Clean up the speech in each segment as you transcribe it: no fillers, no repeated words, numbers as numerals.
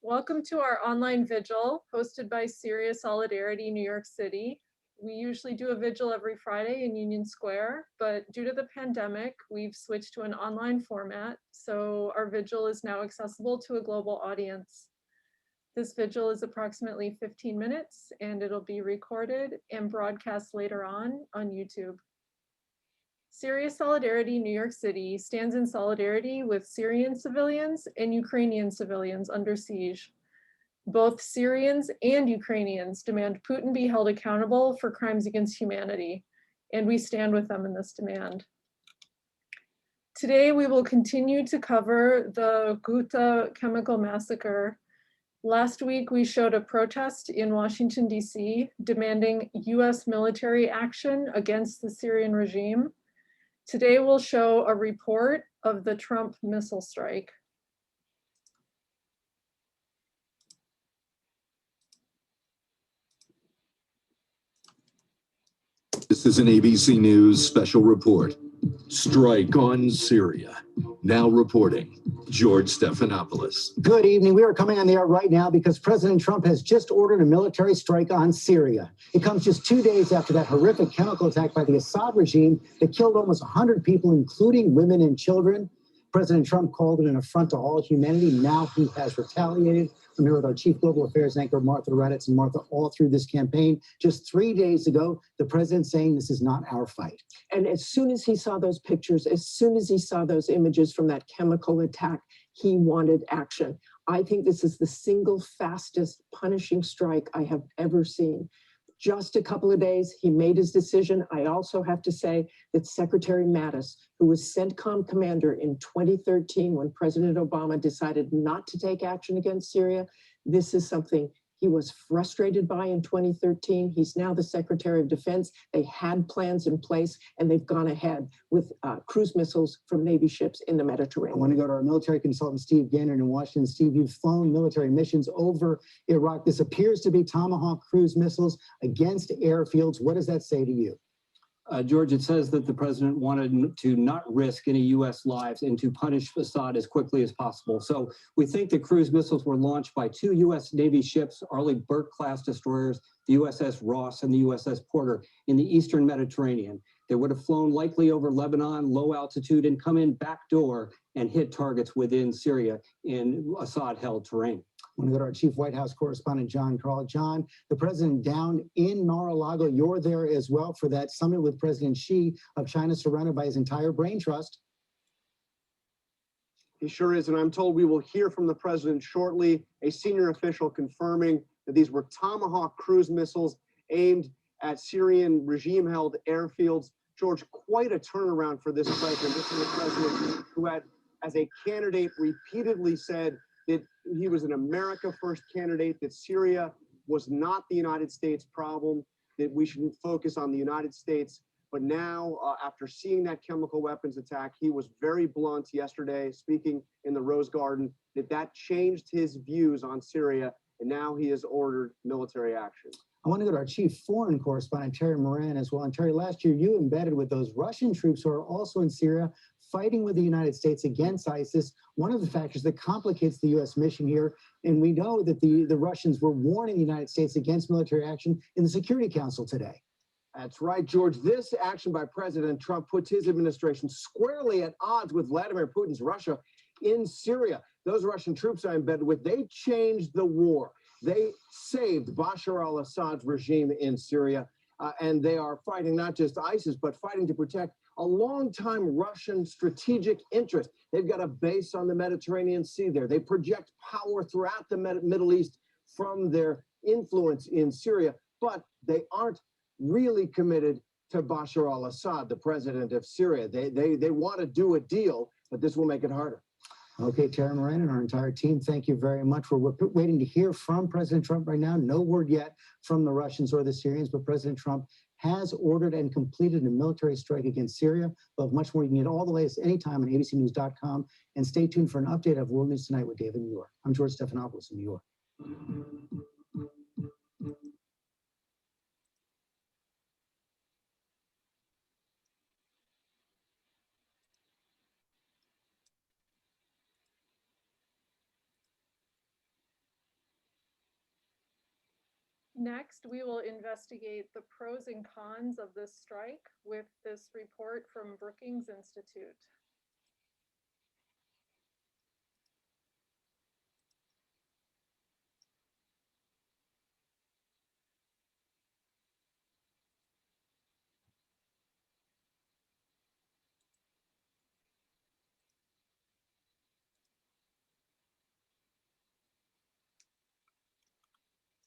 Welcome to our online vigil hosted by Syria Solidarity New York City. We usually do a vigil every Friday in Union Square, but due to the pandemic, we've switched to an online format, so our vigil is now accessible to a global audience. This vigil is approximately 15 minutes, and it'll be recorded and broadcast later on YouTube. Syria Solidarity New York City stands in solidarity with Syrian civilians and Ukrainian civilians under siege. Both Syrians and Ukrainians demand Putin be held accountable for crimes against humanity, and we stand with them in this demand. Today, we will continue to cover the Ghouta chemical massacre. Last week, we showed a protest in Washington, D.C., demanding US military action against the Syrian regime. Today, we'll show a report of the Trump missile strike. This is an ABC News special report. Strike on Syria. Now reporting, George Stephanopoulos. Good evening. We are coming on the air right now because President Trump has just ordered a military strike on Syria. It comes just 2 days after that horrific chemical attack by the Assad regime that killed almost 100 people, including women and children. President Trump called it an affront to all humanity. Now he has retaliated. I'm here with our chief global affairs anchor, Martha Raddatz. And Martha, all through this campaign, just 3 days ago, the president saying this is not our fight. And as soon as he saw those pictures, as soon as he saw those images from that chemical attack, he wanted action. I think this is the single fastest punishing strike I have ever seen. Just a couple of days, he made his decision. I also have to say that Secretary Mattis, who was CENTCOM commander in 2013 when President Obama decided not to take action against Syria, this is something he was frustrated by in 2013. He's now the Secretary of Defense. They had plans in place, and they've gone ahead with cruise missiles from Navy ships in the Mediterranean. I want to go to our military consultant, Steve Gaynor in Washington. Steve, you've flown military missions over Iraq. This appears to be Tomahawk cruise missiles against airfields. What does that say to you? George, it says that the president wanted to not risk any U.S. lives and to punish Assad as quickly as possible. So we think the cruise missiles were launched by 2 U.S. Navy ships, Arleigh Burke-class destroyers, the USS Ross and the USS Porter, in the eastern Mediterranean. They would have flown likely over Lebanon, low altitude, and come in backdoor and hit targets within Syria in Assad-held terrain. I want to go to our chief White House correspondent, John Carl. John, the president down in Mar-a-Lago, you're there as well for that summit with President Xi of China, surrounded by his entire brain trust. He sure is, and I'm told we will hear from the president shortly, a senior official confirming that these were Tomahawk cruise missiles aimed at Syrian regime-held airfields. George, quite a turnaround for this president. This is a president who had, as a candidate, repeatedly said that he was an America First candidate, that Syria was not the United States problem, that we should focus on the United States. But now, after seeing that chemical weapons attack, he was very blunt yesterday, speaking in the Rose Garden, that changed his views on Syria, and now he has ordered military action. I want to go to our chief foreign correspondent, Terry Moran, as well. And Terry, last year you embedded with those Russian troops who are also in Syria, fighting with the United States against ISIS, one of the factors that complicates the U.S. mission here. And we know that the Russians were warning the United States against military action in the Security Council today. That's right, George. This action by President Trump puts his administration squarely at odds with Vladimir Putin's Russia in Syria. Those Russian troops I embedded with, they changed the war. They saved Bashar al-Assad's regime in Syria, and they are fighting not just ISIS, but fighting to protect a long-time Russian strategic interest. They've got a base on the Mediterranean Sea there. They project power throughout the Middle East from their influence in Syria, but they aren't really committed to Bashar al-Assad, the president of Syria. They want to do a deal, but this will make it harder. Okay, Tara Moran and our entire team, thank you very much. We're waiting to hear from President Trump right now. No word yet from the Russians or the Syrians, but President Trump has ordered and completed a military strike against Syria. We'll have much more. You can get all the latest anytime on abcnews.com. And stay tuned for an update of World News Tonight with David in New York. I'm George Stephanopoulos in New York. Next, we will investigate the pros and cons of this strike with this report from Brookings Institute.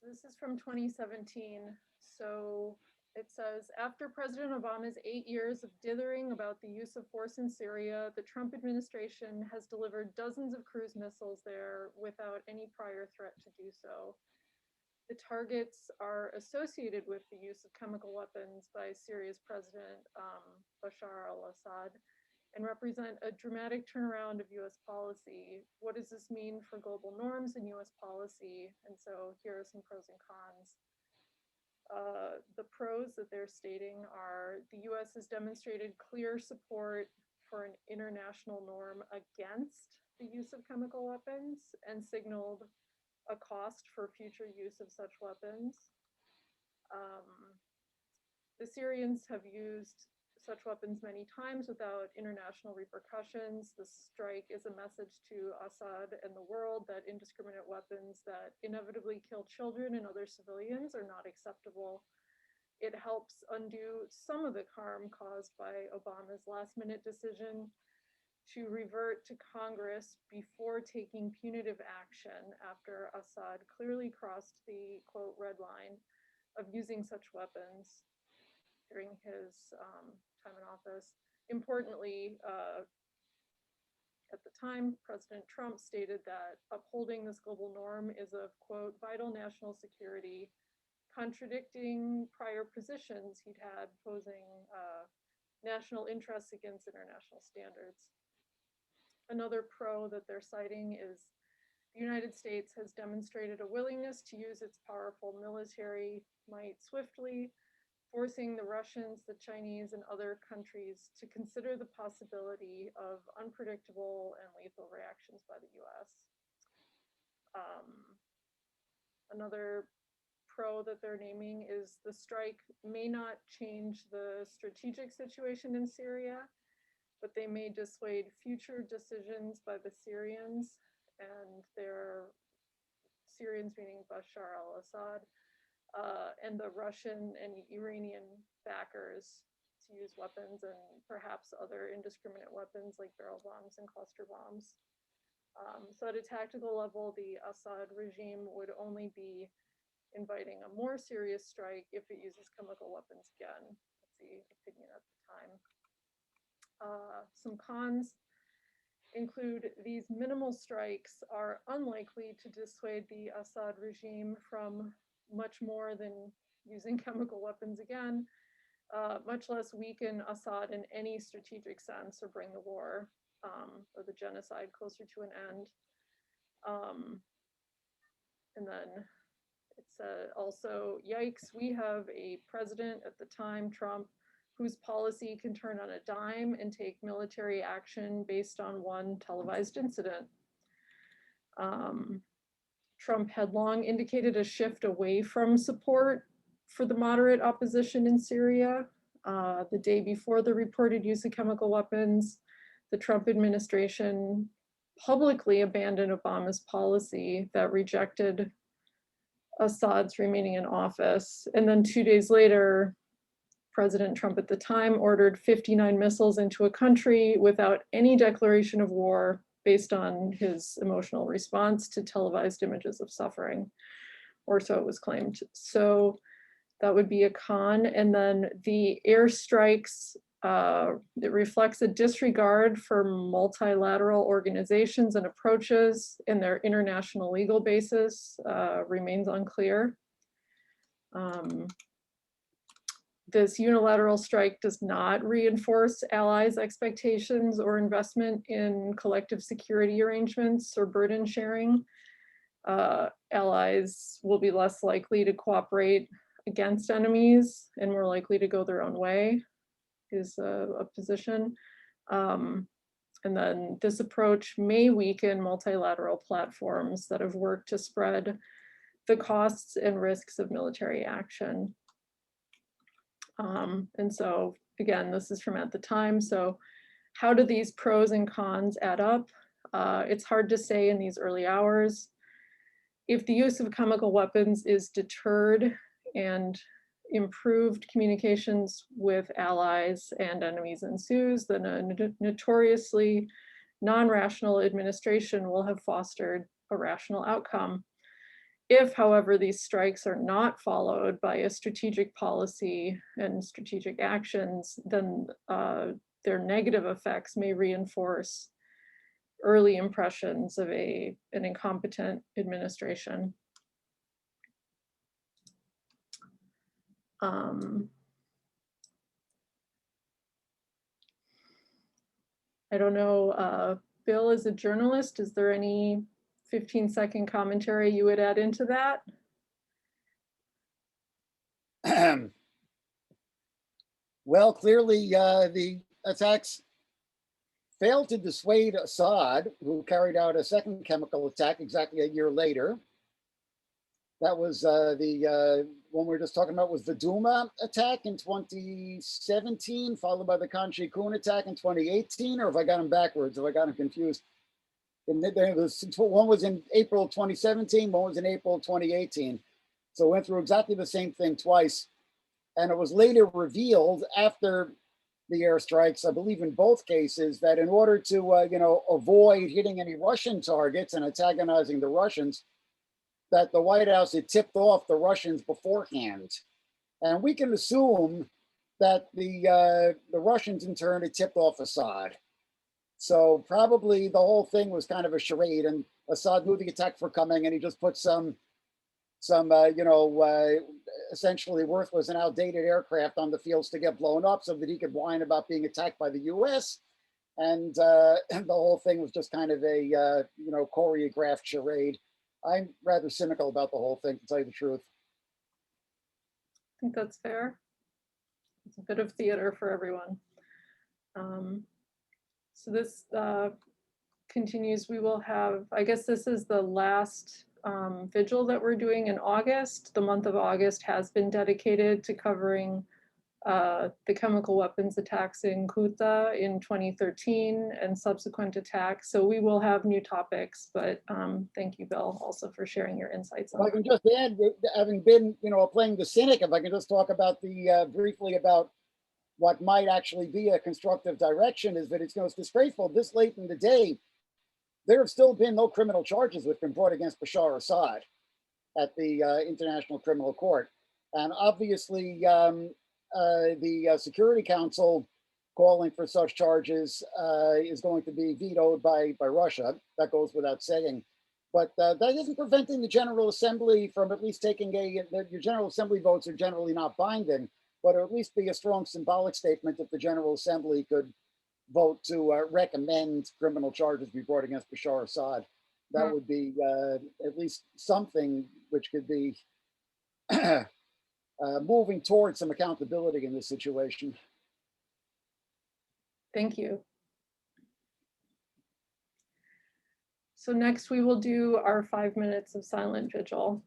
So this is from 2017. So it says, after President Obama's 8 years of dithering about the use of force in Syria, the Trump administration has delivered dozens of cruise missiles there without any prior threat to do so. The targets are associated with the use of chemical weapons by Syria's President Bashar al-Assad and represent a dramatic turnaround of US policy. What does this mean for global norms and US policy? And so here are some pros and cons. The pros that they're stating are the US has demonstrated clear support for an international norm against the use of chemical weapons and signaled a cost for future use of such weapons. The Syrians have used such weapons many times without international repercussions. The strike is a message to Assad and the world that indiscriminate weapons that inevitably kill children and other civilians are not acceptable. It helps undo some of the harm caused by Obama's last-minute decision to revert to Congress before taking punitive action after Assad clearly crossed the, quote, red line of using such weapons during his time in office. Importantly, at the time, President Trump stated that upholding this global norm is of, quote, vital national security, contradicting prior positions he'd had posing national interests against international standards. Another pro that they're citing is the United States has demonstrated a willingness to use its powerful military might swiftly, forcing the Russians, the Chinese, and other countries to consider the possibility of unpredictable and lethal reactions by the US. Another pro that they're naming is the strike may not change the strategic situation in Syria, but they may dissuade future decisions by the Syrians and their Syrians meaning Bashar al-Assad and the Russian and Iranian backers to use weapons and perhaps other indiscriminate weapons like barrel bombs and cluster bombs. So at a tactical level, the Assad regime would only be inviting a more serious strike if it uses chemical weapons again. That's the opinion at the time. Some cons include these minimal strikes are unlikely to dissuade the Assad regime from much more than using chemical weapons again, much less weaken Assad in any strategic sense or bring the war or the genocide closer to an end. And then it's also, yikes, we have a president at the time, Trump, whose policy can turn on a dime and take military action based on one televised incident. Trump had long indicated a shift away from support for the moderate opposition in Syria. The day before the reported use of chemical weapons, the Trump administration publicly abandoned Obama's policy that rejected Assad's remaining in office. And then 2 days later, President Trump at the time ordered 59 missiles into a country without any declaration of war based on his emotional response to televised images of suffering, or so it was claimed. So that would be a con. And then the airstrikes, it reflects a disregard for multilateral organizations and approaches, and their international legal basis remains unclear. This unilateral strike does not reinforce allies' expectations or investment in collective security arrangements or burden sharing. Allies will be less likely to cooperate against enemies and more likely to go their own way, is a position. And then this approach may weaken multilateral platforms that have worked to spread the costs and risks of military action. And so again, this is from at the time. So how do these pros and cons add up? It's hard to say in these early hours. If the use of chemical weapons is deterred and improved communications with allies and enemies ensues, then a notoriously non-rational administration will have fostered a rational outcome. If, however, these strikes are not followed by a strategic policy and strategic actions, then their negative effects may reinforce early impressions of an incompetent administration. I don't know, Bill, as a journalist, is there any 15-second commentary you would add into that? Well, clearly the attacks failed to dissuade Assad, who carried out a second chemical attack exactly a year later. That was the one we were just talking about was the Duma attack in 2017, followed by the Khan Sheikhoun attack in 2018, or if I got them backwards, if I got them confused. And one was in April 2017, one was in April 2018. So it went through exactly the same thing twice. And it was later revealed after the airstrikes, I believe in both cases, that in order to avoid hitting any Russian targets and antagonizing the Russians, that the White House had tipped off the Russians beforehand. And we can assume that the Russians in turn had tipped off Assad. So probably the whole thing was kind of a charade, and Assad knew the attacks were coming, and he just put some essentially worthless and outdated aircraft on the fields to get blown up so that he could whine about being attacked by the US. And the whole thing was just kind of a choreographed charade. I'm rather cynical about the whole thing, to tell you the truth. I think that's fair. It's a bit of theater for everyone. So this continues. We will have, I guess this is the last vigil that we're doing in August. The month of August has been dedicated to covering the chemical weapons attacks in Ghouta in 2013 and subsequent attacks. So we will have new topics, but thank you, Bill, also for sharing your insights on If I can just add, having been, playing the cynic, if I can just talk about briefly about what might actually be a constructive direction, is that it's disgraceful this late in the day. There have still been no criminal charges which have been brought against Bashar Assad at the International Criminal Court. And obviously, the Security Council calling for such charges is going to be vetoed by Russia. That goes without saying. But that isn't preventing the General Assembly from at least taking your General Assembly votes are generally not binding, but at least be a strong symbolic statement if the General Assembly could vote to recommend criminal charges be brought against Bashar Assad. That would be at least something which could be moving towards some accountability in this situation. Thank you. So next we will do our 5 minutes of silent vigil.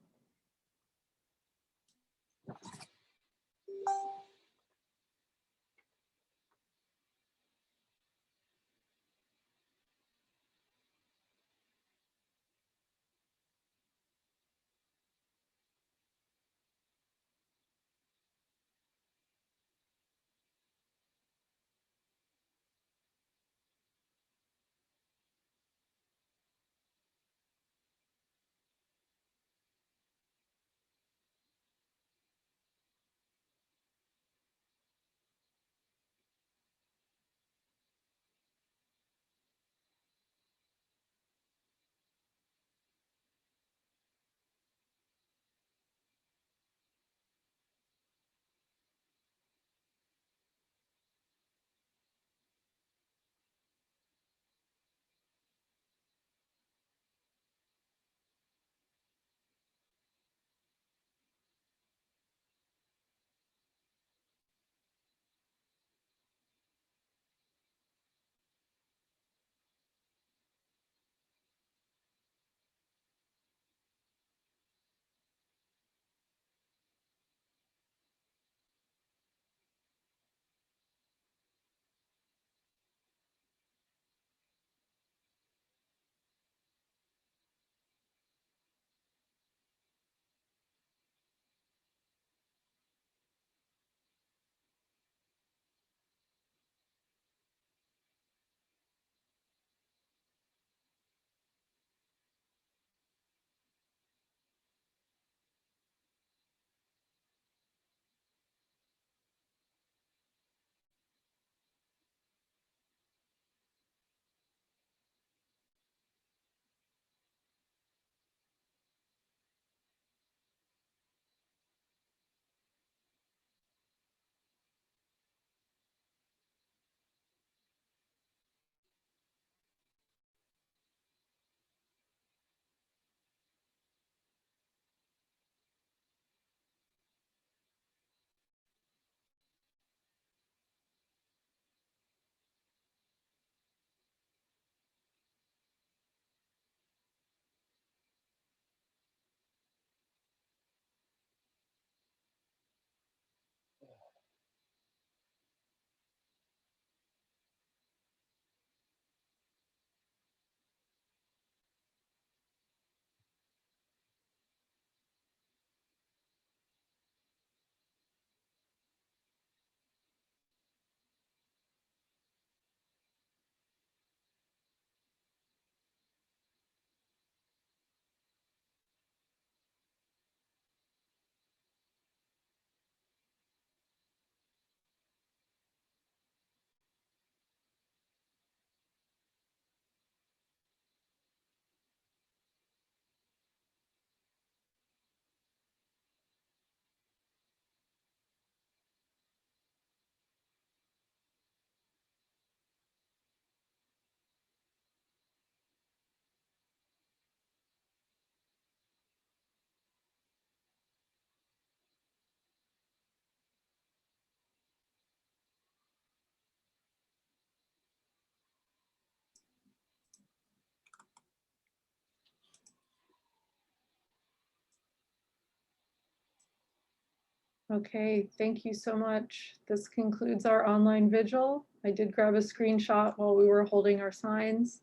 Okay, thank you so much. This concludes our online vigil. I did grab a screenshot while we were holding our signs.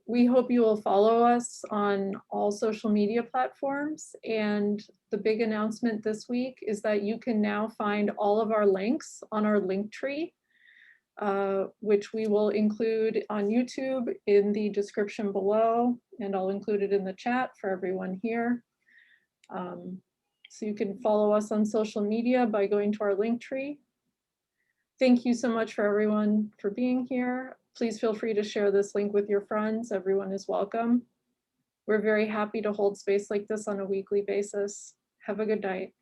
We hope you will follow us on all social media platforms. And the big announcement this week is that you can now find all of our links on our link tree, which we will include on YouTube in the description below, and I'll include it in the chat for everyone here. So you can follow us on social media by going to our link tree. Thank you so much for everyone for being here. Please feel free to share this link with your friends. Everyone is welcome. We're very happy to hold space like this on a weekly basis. Have a good night.